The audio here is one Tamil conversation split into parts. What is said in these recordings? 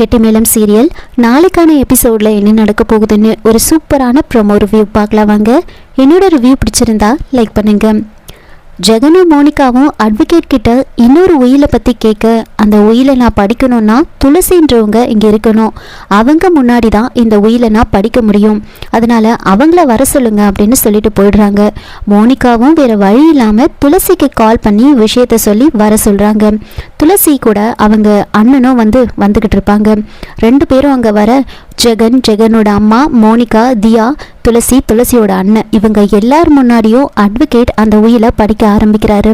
கெட்டிமேளம் சீரியல் நாளைக்கான எபிசோடில் என்ன நடக்க போகுதுன்னு ஒரு சூப்பரான ப்ரோமோ ரிவ்யூ பார்க்கலாம் வாங்க. என்னோட ரிவ்யூ பிடிச்சிருந்தா லைக் பண்ணுங்க. ஜெகனும் மோனிகாவும் அட்வொகேட் கிட்ட இன்னொரு உயிலை பற்றி கேட்க, அந்த உயிலை நான் படிக்கணும்னா துளசின்றவங்க இங்கே இருக்கணும், அவங்க முன்னாடி தான் இந்த உயிலை நான் படிக்க முடியும், அதனால் அவங்கள வர சொல்லுங்க அப்படின்னு சொல்லிட்டு போயிடுறாங்க. மோனிகாவும் வேறு வழி இல்லாமல் துளசிக்கு கால் பண்ணி விஷயத்த சொல்லி வர சொல்கிறாங்க. துளசி கூட அவங்க அண்ணனும் வந்துக்கிட்டு இருப்பாங்க. ரெண்டு பேரும் அங்கே வர ஜெகனோட அம்மா மோனிகா, தியா, துளசியோட அண்ணன் இவங்க எல்லார் முன்னாடியும் அட்வொகேட் அந்த உயிலை படிக்க ஆரம்பிக்கிறாரு.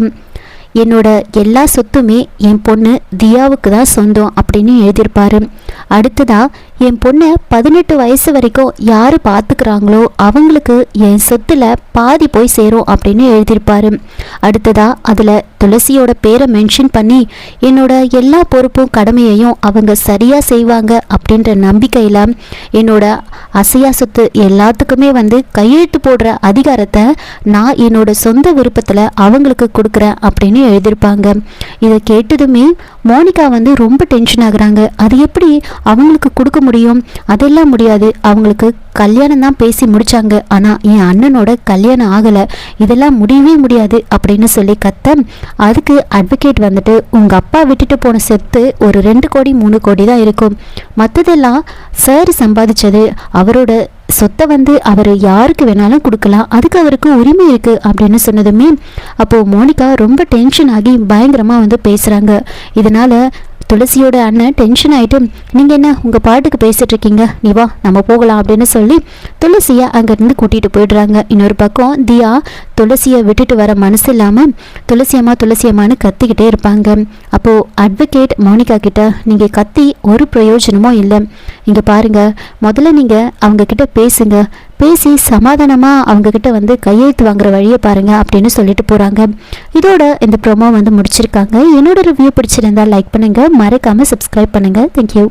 என்னோட எல்லா சொத்துமே என் பொண்ணு தியாவுக்கு தான் சொந்தம் அப்படின்னு எழுதியிருப்பாரு. அடுத்ததா என் பொண்ணை 18 வயசு வரைக்கும் யார் பார்த்துக்கிறாங்களோ அவங்களுக்கு என் சொத்துல பாதி போய் சேரும் அப்படின்னு எழுதியிருப்பாரு. அடுத்ததா அதில் துளசியோட பேரை மென்ஷன் பண்ணி என்னோட எல்லா பொறுப்பும் கடமையையும் அவங்க சரியாக செய்வாங்க அப்படின்ற நம்பிக்கையில் என்னோட அசையா சொத்து எல்லாத்துக்குமே கையெழுத்து போடுற அதிகாரத்தை நான் என்னோட சொந்த விருப்பத்தில் அவங்களுக்கு கொடுக்குறேன் அப்படின்னு எழுதியிருப்பாங்க. இதை கேட்டதுமே மோனிகா ரொம்ப டென்ஷன் ஆகுறாங்க. அது எப்படி அவங்களுக்கு கொடுக்க முடியும்? அதெல்லாம் முடியாது, அவங்களுக்கு கல்யாணம் தான் பேசி முடிச்சாங்க, ஆனால் என் அண்ணனோட கல்யாணம் ஆகலை, இதெல்லாம் முடியவே முடியாது அப்படின்னு சொல்லி கத்த, அதுக்கு அட்வொகேட் உங்கள் அப்பா விட்டுட்டு போன சொத்து ஒரு 2 கோடி 3 கோடி தான் இருக்கும், மற்றதெல்லாம் சார் சம்பாதிச்சது, அவரோட சொத்தை அவர் யாருக்கு வேணாலும் கொடுக்கலாம், அதுக்கு அவருக்கு உரிமை இருக்குது அப்படின்னு சொன்னதுமே அப்போது மோனிகா ரொம்ப டென்ஷன் ஆகி பயங்கரமாக பேசுகிறாங்க. இதனால் துளசியோட அண்ணன் டென்ஷன் ஆகிட்டு, நீங்கள் என்ன உங்கள் பாட்டுக்கு பேசிகிட்டு இருக்கீங்க, நீ வா நம்ம போகலாம் அப்படின்னு சொல்லி துளசியை அங்கேருந்து கூட்டிகிட்டு போயிடுறாங்க. இன்னொரு பக்கம் தியா துளசியை விட்டுட்டு வர மனசு இல்லாமல் துளசியம்மான்னு கத்திக்கிட்டே இருப்பாங்க. அப்போது அட்வொகேட் மோனிகா கிட்ட, நீங்கள் கத்தி ஒரு பிரயோஜனமும் இல்லை, இங்கே பாருங்கள், முதல்ல நீங்கள் அவங்கக்கிட்ட பேசுங்க, பேசி சமாதானமாக அவங்கக்கிட்ட கையெழுத்து வாங்குற வழியை பாருங்கள் அப்படின்னு சொல்லிட்டு போகிறாங்க. இதோட இந்த ப்ரோமோ முடிச்சிருக்காங்க. என்னோட ரிவ்யூ பிடிச்சிருந்தா லைக் பண்ணுங்கள், மறக்காமல் சப்ஸ்கிரைப் பண்ணுங்கள். தேங்க்யூ.